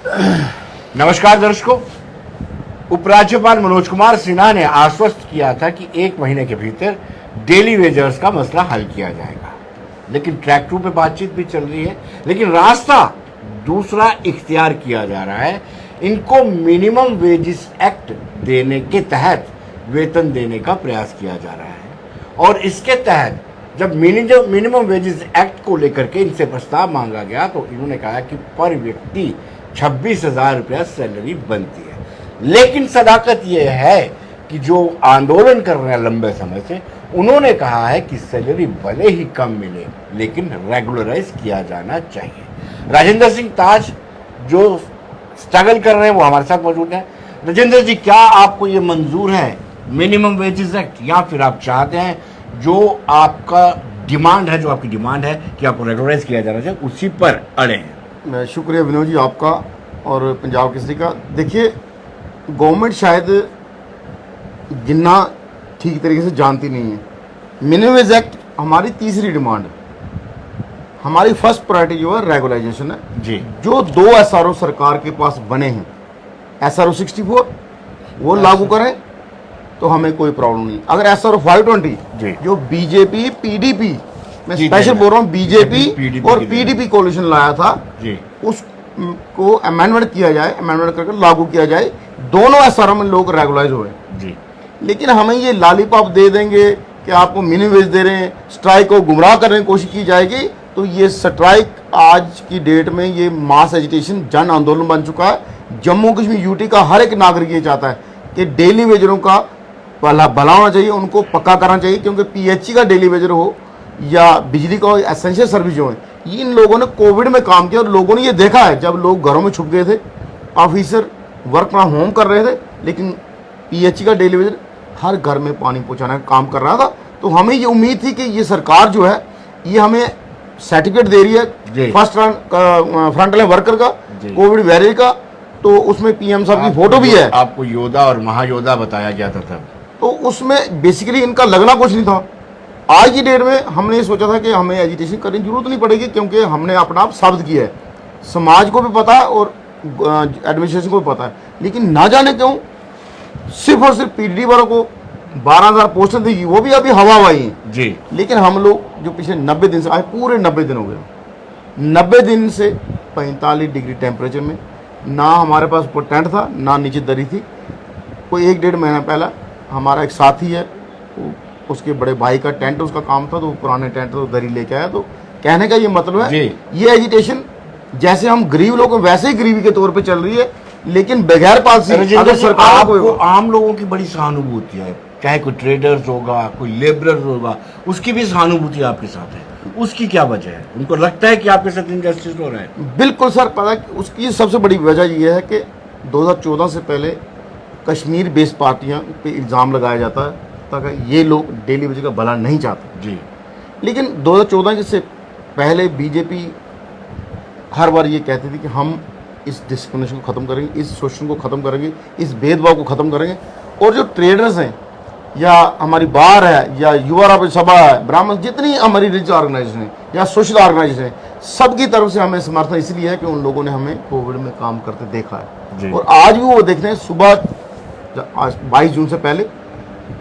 नमस्कार दर्शकों। उपराज्यपाल मनोज कुमार सिन्हा ने आश्वस्त किया था कि 1 महीने के भीतर डेली वेजर्स का मसला हल किया जाएगा, लेकिन ट्रैक 2 पे बातचीत भी चल रही है, लेकिन रास्ता दूसरा इख्तियार किया जा रहा है। इनको मिनिमम वेजेस एक्ट देने के तहत वेतन देने का प्रयास किया जा रहा है और इसके तहत जब मिनिमम वेजेस एक्ट को लेकर के इनसे प्रस्ताव मांगा गया तो इन्होंने कहा कि पर व्यक्ति 26,000 रुपया सैलरी बनती है। लेकिन सदाकत यह है कि जो आंदोलन कर रहे हैं लंबे समय से, उन्होंने कहा है कि सैलरी भले ही कम मिले लेकिन रेगुलराइज किया जाना चाहिए। राजेंद्र सिंह ताज जो स्ट्रगल कर रहे हैं वो हमारे साथ मौजूद हैं। राजेंद्र जी, क्या आपको ये मंजूर है मिनिमम वेजेस एक्ट, या फिर आप चाहते हैं जो आपका डिमांड है, जो आपकी डिमांड है कि आपको रेगुलराइज किया जाना चाहिए, उसी पर अड़े हैं? मैं शुक्रिया विनोद जी आपका और पंजाब केसरी का। देखिए, गवर्नमेंट शायद गिनना ठीक तरीके से जानती नहीं है। मिनिमम वेज एक्ट हमारी तीसरी डिमांड है। हमारी फर्स्ट प्रायोरिटी जो है रेगुलाइजेशन है जी। जो 2 SRO सरकार के पास बने हैं, SRO 64 वो लागू करें तो हमें कोई प्रॉब्लम नहीं। अगर SRO 520 जो बीजेपी PDP, मैं स्पेशल बोल रहा हूँ, बीजेपी और PDP कोalition लाया था जी, उसको अमेंडमेंट किया जाए, अमेंडमेंट करके लागू किया जाए, दोनों SRO में लोग रेगुलाइज हुए जी। लेकिन हमें ये लॉलीपॉप दे देंगे कि आपको मिनिमम वेज दे रहे हैं, स्ट्राइक को गुमराह करने की कोशिश की जाएगी, तो ये स्ट्राइक आज की डेट में ये मास एजिटेशन जन आंदोलन बन चुका है। जम्मू कश्मीर UT का हर एक नागरिक ये चाहता है कि डेली वेजरों का भला होना चाहिए, उनको पक्का करना चाहिए, क्योंकि PHE का डेली वेजर हो या बिजली का एसेंशियल सर्विस जो है, इन लोगों ने कोविड में काम किया और लोगों ने ये देखा है जब लोग घरों में छुप गए थे, ऑफिसर वर्क फ्रॉम होम कर रहे थे, लेकिन PHE का डेली वेजर हर घर में पानी पहुंचाने का काम कर रहा था। तो हमें ये उम्मीद थी कि ये सरकार जो है ये हमें सर्टिफिकेट दे रही है फर्स्ट फ्रंट लाइन वर्कर का, कोविड वॉरियर का, तो उसमें PM साहब की फोटो भी है। आपको योद्धा और महायोद्धा बताया गया था तब, तो उसमें बेसिकली इनका लगना कुछ नहीं था। आज की डेट में हमने ये सोचा था कि हमें एजिटेशन करने की जरूरत नहीं पड़ेगी, क्योंकि हमने अपना आप साबित किया है, समाज को भी पता है और एडमिनिस्ट्रेशन को भी पता है। लेकिन ना जाने क्यों सिर्फ और सिर्फ PDP वालों को 12,000 पोस्टर देगी, वो भी अभी हवा हवाई हैं जी। लेकिन हम लोग जो पिछले 90 दिन से आए, पूरे 90 दिन हो गए, 90 दिन से 45 डिग्री टेम्परेचर में, ना हमारे पास ऊपर टेंट था ना नीचे दरी थी। कोई 1-1.5 महीना पहला हमारा एक साथी है, उसके बड़े भाई का टेंट उसका काम था, तो पुराने टेंट तो दरी लेके आया। तो कहने का ये मतलब है ये एजिटेशन जैसे हम गरीब लोग वैसे ही गरीबी के तौर पे चल रही है, लेकिन बगैर पॉलिसी अगर सरकार को आम लोगों की बड़ी सहानुभूति है, चाहे कोई ट्रेडर्स होगा, कोई लेबरर होगा, उसकी भी सहानुभूति आपके साथ है। उसकी क्या वजह है? उनको लगता है कि आपके साथ इनजस्टिस हो रहा है? बिल्कुल सर, पता है उसकी सबसे बड़ी वजह यह है कि 2014 से पहले कश्मीर बेस्ड पार्टियां पे इल्ज़ाम लगाया जाता है ताकि ये लोग डेली वेज का भला नहीं चाहते जी। लेकिन 2014 से पहले बीजेपी हर बार ये कहती थी कि हम इस डिस्क्रिमिनेशन को ख़त्म करेंगे, इस शोषण को ख़त्म करेंगे, इस भेदभाव को ख़त्म करेंगे। और जो ट्रेडर्स हैं या हमारी बार है या युवा राज्य सभा है, ब्राह्मण, जितनी हमारी रिलीजियस ऑर्गेनाइजेशन है या सोशल ऑर्गेनाइजेशन है, सबकी तरफ से हमें समर्थन इसलिए है कि उन लोगों ने हमें कोविड में काम करते देखा है। और आज भी वो देखते हैं, सुबह 22 जून से पहले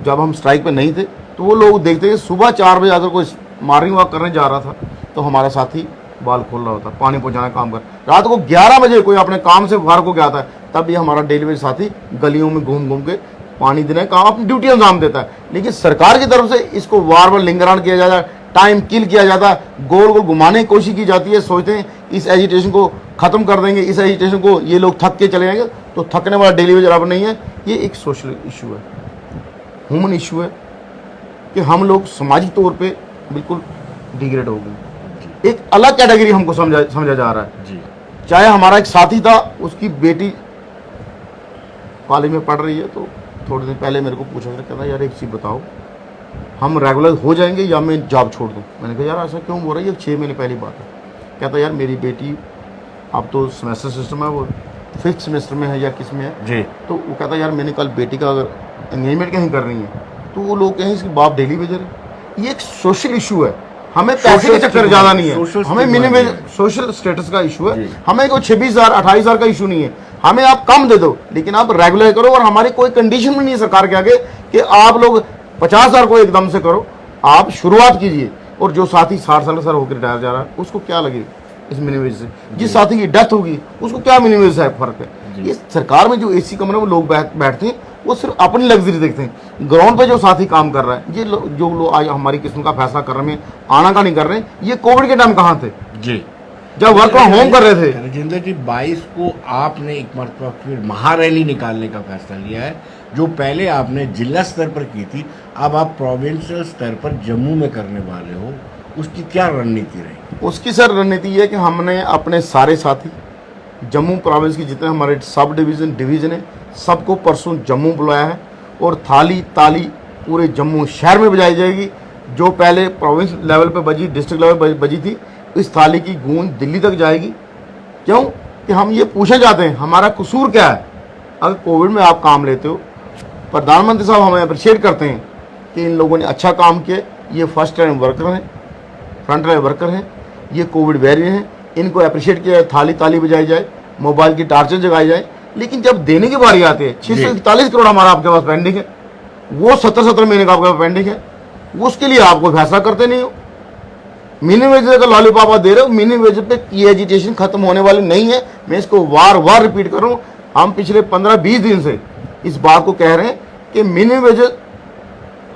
जब हम स्ट्राइक पे नहीं थे तो वो लोग देखते हैं सुबह 4 बजे अगर कोई मॉर्निंग वॉक करने जा रहा था तो हमारा साथी बाल खोल रहा होता, पानी पहुंचाना काम कर। रात को 11 बजे कोई अपने काम से बाहर को गया था, तब भी हमारा डिलीवरी साथी गलियों में घूम घूम के पानी देने का काम अपनी ड्यूटी अंजाम देता है। लेकिन सरकार की तरफ से इसको बार बार लिंगरान किया जाता है, टाइम किल किया जाता है, गोल गोल घुमाने की कोशिश की जाती है। सोचते हैं इस एजिटेशन को ख़त्म कर देंगे, इस एजिटेशन को ये लोग थक के चले जाएंगे, तो थकने वाला डेली वेजर अब नहीं है। ये एक सोशल इशू है, ह्यूमन इशू है कि हम लोग सामाजिक तौर पे बिल्कुल डिग्रेड हो गए। एक अलग कैटेगरी हमको समझा जा रहा है जी। चाहे हमारा एक साथी था, उसकी बेटी कॉलेज में पढ़ रही है, तो थोड़े दिन पहले मेरे को पूछा, कहता यार एक चीज़ बताओ, हम रेगुलर हो जाएंगे या मैं जॉब छोड़ दूँ? मैंने कहा यार ऐसा क्यों बोल रहा है, ये 6 महीने पहली बात है। कहता यार मेरी बेटी अब तो सेमेस्टर सिस्टम है, वो 5th सेमेस्टर में है या किस में है जी। तो वो कहता यार मैंने कल बेटी का अगर एंगेजमेंट कहीं करनी है तो वो लोग कहें इसके बाप डेली वेजर है। ये एक सोशल इशू है हमें पैसे के चक्कर ज़्यादा नहीं है, सोशल हमें स्टिग्मा मिनिमम नहीं है। सोशल स्टेटस का इशू है। जी। हमें कोई 26,000 28,000 का इशू नहीं है, हमें आप कम दे दो लेकिन आप रेगुलर करो। और हमारी कोई कंडीशन भी नहीं है सरकार के आगे कि आप लोग 50,000 को एकदम से करो, आप शुरुआत कीजिए। और जो साथी 60 साल का होकर रिटायर जा रहा है उसको क्या लगेगा इस मिनिमम वेज से? जिस साथी की डेथ होगी उसको क्या मिनिमम वेज से फर्क है? ये सरकार में जो एसी कमरे में लोग बैठते हैं वो सिर्फ अपनी लग्जरी देखते हैं। ग्राउंड पे जो साथी काम कर रहा है, ये जो लोग आज हमारी किस्म का फैसला कर रहे हैं, आना का नहीं कर रहे हैं, ये कोविड के टाइम कहाँ थे जी, जब वर्क फ्रॉम होम कर रहे थे? राजेंद्र जी, 22 को आपने एक मरतबा फिर महारैली निकालने का फैसला लिया है, जो पहले आपने जिला स्तर पर की थी, अब आप प्रोविंशियल स्तर पर जम्मू में करने वाले हो, उसकी क्या रणनीति रही? उसकी सर रणनीति ये है कि हमने अपने सारे साथी जम्मू प्रोविंस की जितने हमारे सब डिवीज़न है सबको परसों जम्मू बुलाया है। और थाली ताली पूरे जम्मू शहर में बजाई जाएगी। जो पहले प्रोविंस लेवल पे बजी, डिस्ट्रिक्ट लेवल पे बजी थी, इस थाली की गूंज दिल्ली तक जाएगी। क्यों कि हम ये पूछना चाहते हैं हमारा कसूर क्या है। अगर कोविड में आप काम लेते हो, प्रधानमंत्री साहब हमें अप्रिशिएट करते हैं कि इन लोगों ने अच्छा काम किया, ये फर्स्ट टाइम वर्कर हैं, फ्रंट लाइन वर्कर हैं, ये कोविड वॉरियर हैं, इनको अप्रिशिएट किया, थाली ताली बजाई जाए, मोबाइल की टार्चर जगाई जाए। लेकिन जब देने की बारी आती है 641 करोड़ हमारा आपके पास पेंडिंग है, वो 17 महीने का आपके पास पेंडिंग है, वो उसके लिए आप कोई फैसला करते नहीं हो। मिनिमम वेज का लॉलीपॉप दे रहे हो, मिनिमम वेज पे ये एजिटेशन खत्म होने वाली नहीं है। मैं इसको वार वार रिपीट कर रहा हूँ, हम पिछले 15-20 दिन से इस बात को कह रहे हैं कि मिनिमम वेज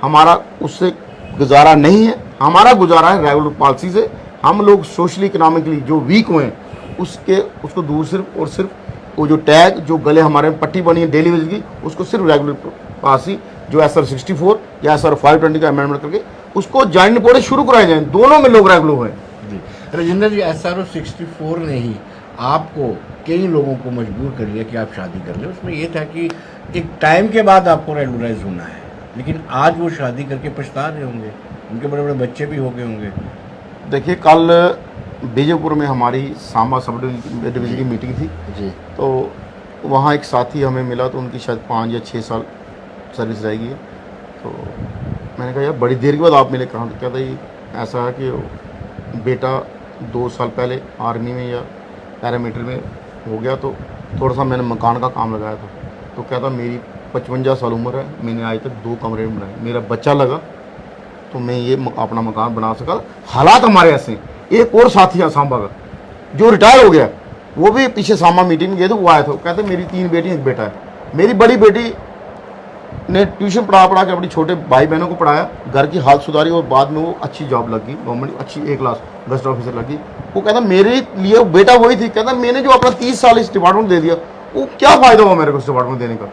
हमारा उससे गुजारा नहीं है, हमारा गुजारा है रेगुलर पॉलिसी से। हम लोग सोशली इकोनॉमिकली जो वीक हुए हैं उसको दूर सिर्फ और सिर्फ वो जो टैग जो गले हमारे पट्टी बनी है डेली वेज की, उसको सिर्फ रेगुलर पॉलिसी जो SR 64 या SR 520 का अमेंडमेंट करके उसको ज्वाइंट पौड़े शुरू कराए जाए, दोनों में लोग रेगुलर हुए। जी राजेंद्र जी, SR 64 ने ही आपको कई लोगों को मजबूर कर लिया कि आप शादी कर लें। उसमें ये था कि एक टाइम के बाद आपको रेगुलराइज होना है, लेकिन आज वो शादी करके पछता रहे होंगे, उनके बड़े बड़े बच्चे भी हो गए होंगे। देखिए, कल बीजेपुर में हमारी सांबा सब डिवीज़न की मीटिंग थी जी, तो वहाँ एक साथी हमें मिला, तो उनकी शायद 5 या 6 साल सर्विस रहेगी। तो मैंने कहा यार बड़ी देर के बाद आप मिले, कहाँ? तो क्या था ये ऐसा है कि बेटा 2 साल पहले आर्मी में या पैरामिलिट्री में हो गया, तो थोड़ा सा मैंने मकान का काम लगाया था। तो कहता मेरी 55 साल उम्र है, मैंने आज तक 2 कमरे में बनाए, मेरा बच्चा लगा तो मैं ये अपना मकान बना सका। हालात हमारे ऐसे हैं। एक और साथी है सांबा का जो रिटायर हो गया, वो भी पीछे सांबा मीटिंग में गए थे, वो आया था, कहते मेरी 3 बेटी एक बेटा है। मेरी बड़ी बेटी ने ट्यूशन पढ़ा के अपने छोटे भाई बहनों को पढ़ाया, घर की हालत सुधारी और बाद में वो अच्छी जॉब लगी, गवर्नमेंट अच्छी A क्लास गस्ट ऑफिसर लगी। वो कहता मेरे लिए बेटा वही थी, कहता मैंने जो अपना 30 साल इस डिपार्टमेंट दे दिया, वो क्या फ़ायदा हुआ मेरे को इस डिपार्टमेंट देने का।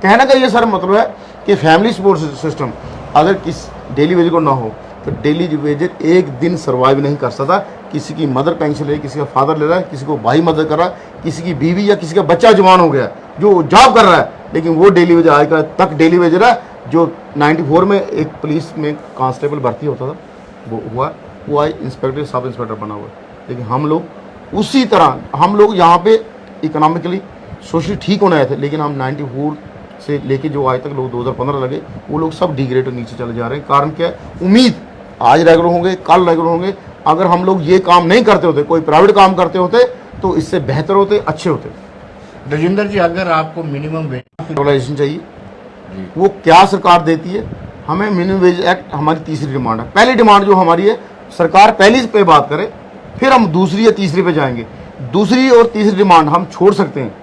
कहने का ये सर मतलब है कि फैमिली सपोर्ट सिस्टम अगर किस डेली वेज को ना हो तो डेली वेज एक दिन सर्वाइव नहीं कर सकता। किसी की मदर पेंशन ले, किसी का फादर ले रहा है, किसी को भाई मदद कर रहा है, किसी की बीवी या किसी का बच्चा जवान हो गया जो जॉब कर रहा है, लेकिन वो डेली वेज आज तक डेली वेज रहा है। जो 94 में एक पुलिस में कांस्टेबल भर्ती होता था वो हुआ, वो आज इंस्पेक्टर सब इंस्पेक्टर बना हुआ है। लेकिन हम लोग उसी तरह, हम लोग यहाँ पे इकोनॉमिकली सोशली ठीक होने आए थे, लेकिन हम 94 से लेके जो आज तक लोग 2015 लगे, वो लोग सब डिग्रेड नीचे चले जा रहे हैं। कारण क्या है? उम्मीद आज रेगुलर होंगे, कल रेगुलर होंगे। अगर हम लोग ये काम नहीं करते होते, कोई प्राइवेट काम करते होते, तो इससे बेहतर होते, अच्छे होते। राजेंद्र जी, अगर आपको मिनिमम वेज रेगुलाइजेशन चाहिए, वो क्या सरकार देती है हमें? मिनिमम वेज एक्ट हमारी तीसरी डिमांड है। पहली डिमांड जो हमारी है, सरकार पहली पे बात करे, फिर हम दूसरी या तीसरी पे जाएंगे। दूसरी और तीसरी डिमांड हम छोड़ सकते हैं।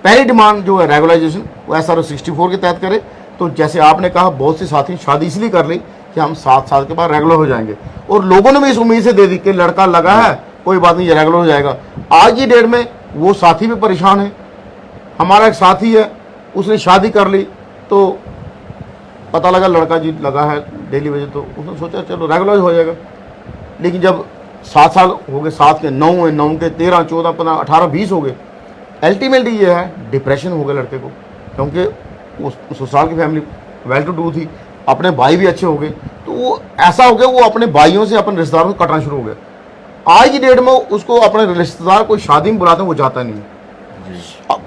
पहली डिमांड जो है रेगुलाइजेशन, वो SR 64 के तहत करे। तो जैसे आपने कहा, बहुत से साथी शादी इसलिए कर ली कि हम 7 साल के बाद रेगुलर हो जाएंगे, और लोगों ने भी इस उम्मीद से दे दी कि लड़का लगा है, कोई बात नहीं, ये रेगुलर हो जाएगा। आज की डेट में वो साथी भी परेशान है। हमारा एक साथी है, उसने शादी कर ली तो पता लगा लड़का जी लगा है डेली वेज, तो उसने सोचा चलो रेगुलर हो जाएगा। लेकिन जब 7 साल हो गए, 7 के 9 हुए, 9 के 13, 14, 15, 18, 20 हो गए, अल्टीमेटली ये है डिप्रेशन हो गया लड़के को, क्योंकि उस ससुराल की फैमिली वेल टू डू थी, अपने भाई भी अच्छे हो गए, तो वो ऐसा हो गया वो अपने भाइयों से, अपने रिश्तेदारों से कटना शुरू हो गया। आज की डेट में उसको अपने रिश्तेदार को शादी में बुलाते हैं, वो जाता नहीं है।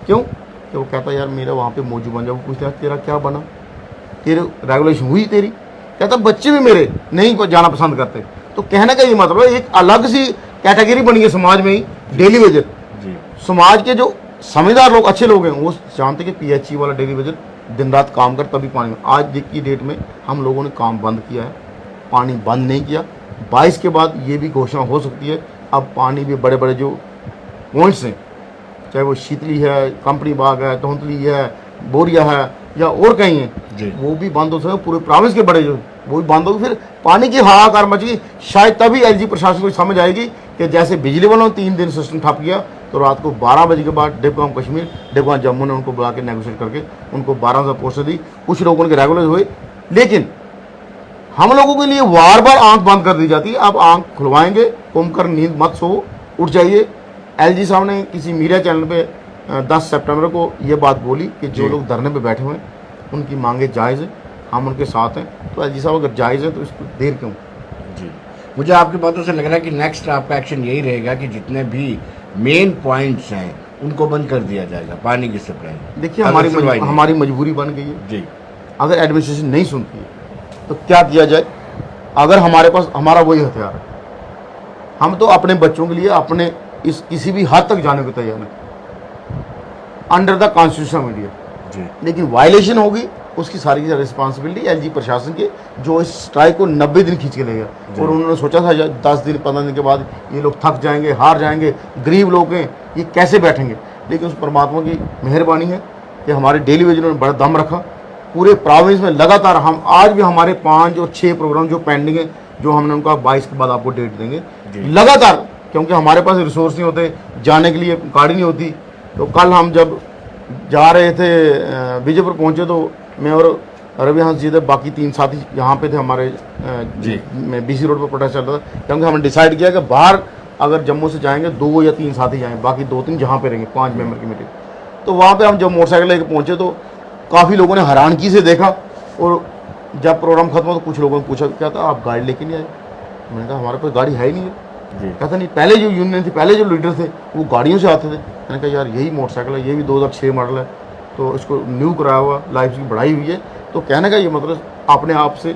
क्यों? कि वो कहता है यार मेरा वहाँ पे मौजूद बन जाओ, पूछते हैं तेरा क्या बना, तेरे रेगुलेशन हुई तेरी? कहता बच्चे भी मेरे नहीं जाना पसंद करते। तो कहने का ये मतलब है एक अलग सी कैटेगरी बनी है समाज में ही, डेली वेजर। जी समाज के जो समझदार लोग, अच्छे लोग हैं, वो जानते कि पीएचई वाला डेली वेजर दिन रात काम कर तभी पानी में। आज की डेट में हम लोगों ने काम बंद किया है, पानी बंद नहीं किया। 22 के बाद ये भी घोषणा हो सकती है, अब पानी भी बड़े बड़े जो पॉइंट्स हैं, चाहे वो शीतली है, कंपनी बाग है, तोंतली है, बोरिया है या और कहीं है, वो भी बंद हो सकते। पूरे प्रोविंस के बड़े जो वो भी बंद होगी। फिर पानी की हाहाकार मची। शायद तभी एलजी प्रशासन को समझ आएगी कि जैसे बिजली वालों ने 3 दिन सिस्टम ठप किया, तो रात को 12 बजे के बाद डिपकाम कश्मीर, डिपकाम जम्मू ने उनको बुला के नेगोशिएट करके उनको 1200 पोस्टें दी। कुछ लोगों के रेगुलर हुए, लेकिन हम लोगों के लिए बार बार आंख बंद कर दी जाती है। अब आंख खुलवाएंगे, कुमकर नींद मत सो, उठ जाइए। एलजी साहब ने किसी मीडिया चैनल पे 10 सितंबर को ये बात बोली कि जो लोग धरने पे बैठे हुए हैं उनकी मांगे जायज़ है, हम उनके साथ हैं। तो एलजी साहब अगर जायज़ है तो इसको देर क्यों? जी, मुझे आपकी बातों से लग रहा है कि नेक्स्ट आपका एक्शन यही रहेगा कि जितने भी मेन पॉइंट्स हैं उनको बंद कर दिया जाएगा, पानी की सप्लाई। देखिए हमारी मजबूरी बन गई है जी। अगर एडमिनिस्ट्रेशन नहीं सुनती है तो क्या किया जाए? अगर हमारे पास हमारा वही हथियार है, हम तो अपने बच्चों के लिए अपने इस किसी भी हद तक जाने को तैयार हैं अंडर द कॉन्स्टिट्यूशन मीडिया जी। लेकिन वायलेशन होगी उसकी सारी रिस्पॉन्सिबिलिटी एलजी प्रशासन के, जो इस स्ट्राइक को 90 दिन खींच के ले गया। और उन्होंने सोचा था 10 दिन 15 दिन के बाद ये लोग थक जाएंगे, हार जाएंगे, गरीब लोग हैं, ये कैसे बैठेंगे। लेकिन उस परमात्मा की मेहरबानी है कि हमारे डेली वेजरों ने बड़ा दम रखा। पूरे प्रोविंस में लगातार हम आज भी हमारे 5 और 6 प्रोग्राम जो पेंडिंग है, जो हमने उनका 22 के बाद आपको डेट देंगे लगातार, क्योंकि हमारे पास रिसोर्स नहीं होते, जाने के लिए गाड़ी नहीं होती। तो कल हम जब जा रहे थे विजयपुर पहुंचे तो मैं और रवि हंस जी थे, बाकी 3 साथी यहाँ पे थे हमारे में बीसी रोड पर प्रोटेस्ट चल रहा था। क्योंकि हमने डिसाइड किया कि बाहर अगर जम्मू से जाएंगे 2 या 3 साथी जाएंगे, बाकी 2-3 जहाँ पे रहेंगे, 5 मेंबर की मीटिंग। तो वहाँ पे हम जब मोटरसाइकिल लेकर पहुँचे तो काफ़ी लोगों ने हैरानगी से देखा। और जब प्रोग्राम खत्म हो तो कुछ लोगों ने पूछा क्या था आप गाड़ी लेके नहीं आए? मैंने कहा हमारे पास गाड़ी है ही नहीं है। कहता नहीं, पहले जो यूनियन थी, पहले जो लीडर थे वो गाड़ियों से आते थे। मैंने कहा यार यही मोटरसाइकिल है, ये भी 2006 मॉडल है, तो इसको न्यू कराया हुआ, लाइफ की बढ़ाई हुई है। तो कहने का ये मतलब अपने आप से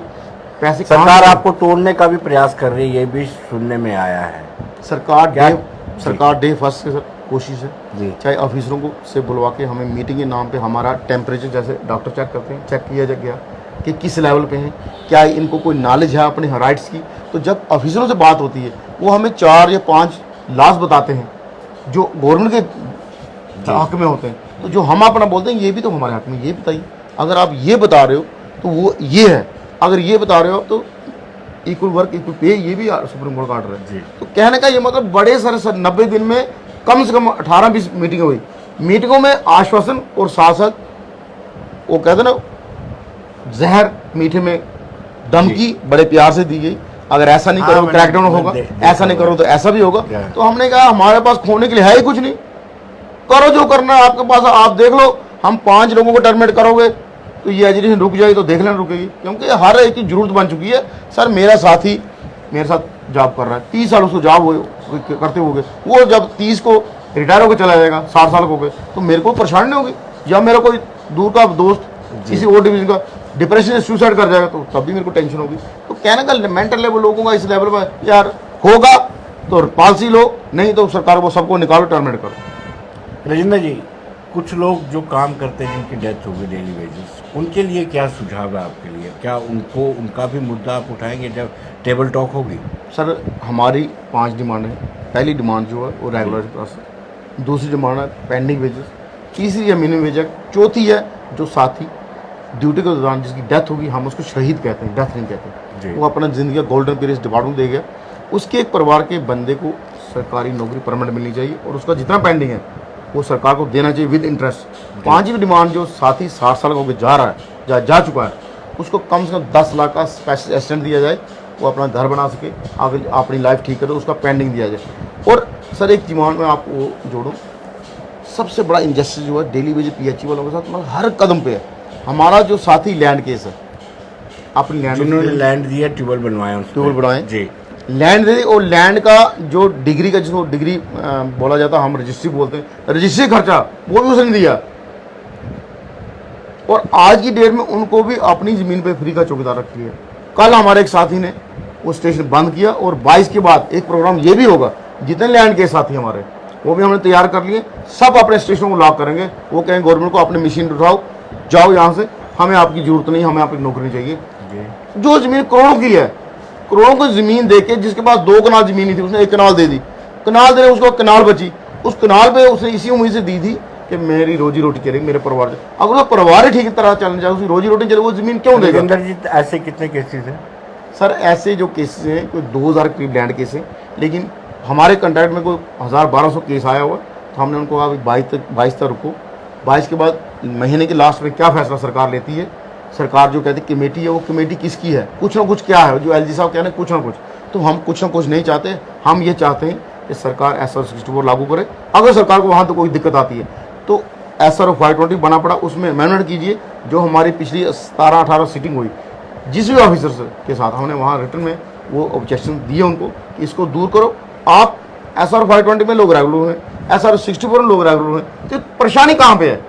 पैसे सरकार आपको तोड़ने का भी प्रयास कर रही है, ये भी सुनने में आया है। सरकार डे फर्स्ट से सर कोशिश है जी। चाहे ऑफिसरों को से बुलवा के हमें मीटिंग के नाम पे हमारा टेम्परेचर जैसे डॉक्टर चेक करते हैं, चेक किया जा गया कि किस लेवल पे हैं, क्या इनको कोई नॉलेज है अपने राइट्स की। तो जब ऑफिसरों से बात होती है वो हमें 4 या 5 लॉज बताते हैं जो गवर्नमेंट के हक में होते हैं। तो जो हम अपना बोलते हैं ये भी तो हमारे हक में, ये बताइए। अगर आप ये बता रहे हो तो वो ये है, अगर ये बता रहे हो आप तो इक्वल वर्क इक्वल पे, ये भी सुप्रीम कोर्ट का ऑर्डर है। तो कहने का ये मतलब बड़े सारे 90 दिन में कम से कम 18-20 मीटिंगें हुई। मीटिंगों में आश्वासन और साथ साथ वो कहते ना जहर मीठे में धमकी बड़े प्यार से दी गई। अगर ऐसा नहीं करो क्रैकडाउन होगा, ऐसा नहीं करो तो ऐसा भी होगा। तो हमने कहा हमारे पास खोने के लिए है ही कुछ नहीं, करो जो करना है आपके पास, आप देख लो। हम 5 लोगों को टर्मिनेट करोगे तो ये एजुकेशन रुक जाएगी, तो देख लेना रुकेगी, क्योंकि हर एक की जरूरत बन चुकी है। सर मेरा साथी मेरे साथ जॉब कर रहा है, 30 साल उसको जॉब करते हो गए, वो जब 30 को रिटायर होकर चला जाएगा, 60 साल को हो गए, तो मेरे को परेशानी नहीं होगी। या मेरा कोई दूर का दोस्त किसी और डिवीजन का डिप्रेशन से सुसाइड कर जाएगा तो तब भी मेरे को टेंशन होगी। तो कहने का मेंटल लेवल लोगों का इस लेवल पर यार होगा तो पॉलिसी लो, नहीं तो सरकार वो सबको निकालो, टर्मिनेट करो। राजेंद्र जी, कुछ लोग जो काम करते हैं जिनकी डेथ हो गई डेली वेजेस, उनके लिए क्या सुझाव है आपके लिए? क्या उनका भी मुद्दा आप उठाएंगे जब टेबल टॉक होगी? सर हमारी 5 डिमांड है। पहली डिमांड जो है वो रेगुलर प्लस, दूसरी डिमांड है पेंडिंग वेजेस, तीसरी है मिनिमम वेज, चौथी है जो साथी ड्यूटी के दौरान जिसकी डेथ होगी, हम उसको शहीद कहते हैं, डेथ नहीं कहते, वो अपना जिंदगी का गोल्डन पीरियड डिपार्टमेंट दे गया, उसके एक परिवार के बंदे को सरकारी नौकरी परमानेंट मिलनी चाहिए और उसका जितना पेंडिंग है वो सरकार को देना चाहिए विद इंटरेस्ट। 5वीं डिमांड जो साथी 60 साल का होकर जा रहा है, जा चुका है, उसको कम से कम 10 लाख का स्पेशल असिस्टेंट दिया जाए, वो अपना घर बना सके, आगे अपनी लाइफ ठीक करे, उसका पेंडिंग दिया जाए। और सर एक डिमांड में आपको जोड़ूँ, सबसे बड़ा इंजस्टिस जो है डेली वेज पीएचई वालों के साथ मतलब हर कदम पे है। हमारा जो साथी लैंड केस है, अपनी लैंड जिन्होंने लैंड दिया, ट्यूबवेल बनवाए, ट्यूबवेल बनाए जी, लैंड दे दी, और लैंड का जो डिग्री का जिसको डिग्री बोला जाता है, हम रजिस्ट्री बोलते हैं, रजिस्ट्री खर्चा वो भी उसने दिया। और आज की डेट में उनको भी अपनी ज़मीन पे फ्री का चौकीदार रख लिया। कल हमारे एक साथी ने वो स्टेशन बंद किया। और 22 के बाद एक प्रोग्राम ये भी होगा, जितने लैंड के साथी हमारे वो भी हमने तैयार कर लिए, सब अपने स्टेशनों को लॉक करेंगे। वो कहेंगे गवर्नमेंट को अपनी मशीन उठाओ, जाओ यहाँ से, हमें आपकी जरूरत नहीं, हमें आपकी नौकरी चाहिए। जो ज़मीन करोड़ों की है, करोड़ों की ज़मीन दे के, जिसके पास 2 कनाल ज़मीन नहीं थी उसने 1 कनाल दे दी, कनाल दे रहे उसको कनाल बची, उस कनाल पे उसने इसी उम्मीद से दी थी कि मेरी रोजी रोटी चलेगी, मेरे परिवार से। अगर उसका परिवार ही ठीक तरह चलना चाहिए, उसकी रोजी रोटी चले, वो ज़मीन क्यों देगा? जोगिंदर जी, ऐसे कितने केसेस हैं? सर ऐसे जो केसेस हैं कोई 2000 के करीब लैंड केस हैं, लेकिन हमारे कंट्रैक्ट में कोई 1000-1200 केस आया हुआ। तो हमने उनको कहा 22 तक रुको। 22 के बाद महीने के लास्ट में क्या फैसला सरकार लेती है, सरकार जो कहती है कमेटी है, वो कमेटी किसकी है, कुछ ना कुछ क्या है, जो एलजी साहब कह रहे हैं कुछ ना कुछ। तो हम कुछ ना कुछ नहीं चाहते, हम ये चाहते हैं कि सरकार SR 64 लागू करे। अगर सरकार को वहाँ तो कोई दिक्कत आती है तो SR 520 बना पड़ा, उसमें अमेंडमेंट कीजिए। जो हमारी पिछली 17-18 सीटिंग हुई जिस भी ऑफिसर के साथ, हमने वहाँ रिटर्न में वो ऑब्जेक्शन दिए उनको कि इसको दूर करो। आप SR 520 में लोग रेगुलर हैं, SR 64 में लोग रेगुलर हैं, तो परेशानी कहाँ पे है?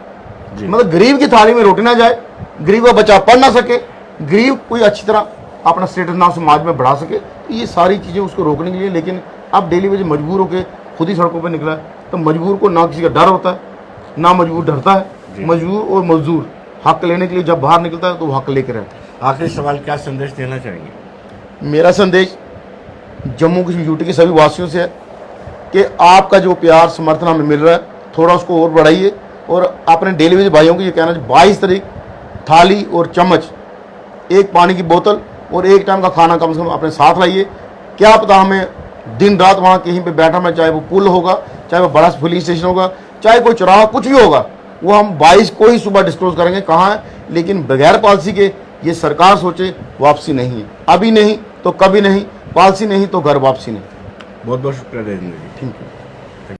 मतलब गरीब की थाली में रोटी ना जाए, गरीब का बच्चा पढ़ ना सके, गरीब कोई अच्छी तरह अपना स्टेटस नाम समाज में बढ़ा सके, तो ये सारी चीज़ें उसको रोकने के लिए। लेकिन अब डेली वेज मजबूर होकर खुद ही सड़कों पर निकला है। तो मजबूर को ना किसी का डर होता है, ना मजबूर डरता है। मजबूर और मजदूर हक लेने के लिए जब बाहर निकलता है तो वो हक लेकर रहता है। आखिरी सवाल, क्या संदेश देना चाहेंगे? मेरा संदेश जम्मू कश्मीर यूटी के सभी वासियों से है कि आपका जो प्यार समर्थन हमें मिल रहा है, थोड़ा उसको और बढ़ाइए। और अपने डेली वेज भाइयों को ये कहना चाहिए, 22 तारीख थाली और चम्मच, एक पानी की बोतल और एक टाइम का खाना कम से कम अपने साथ लाइए। क्या पता हमें दिन रात वहाँ कहीं पे बैठा मैं, चाहे वो पुल होगा, चाहे वो बड़ा पुलिस स्टेशन होगा, चाहे कोई चौराहा, कुछ भी होगा, वो हम 22 को ही सुबह डिस्क्लोज करेंगे कहाँ है। लेकिन बगैर पॉलिसी के ये सरकार सोचे वापसी नहीं है, अभी नहीं तो कभी नहीं, पॉलिसी नहीं तो घर वापसी नहीं। बहुत बहुत शुक्रिया देवेंद्र जी। Thank you.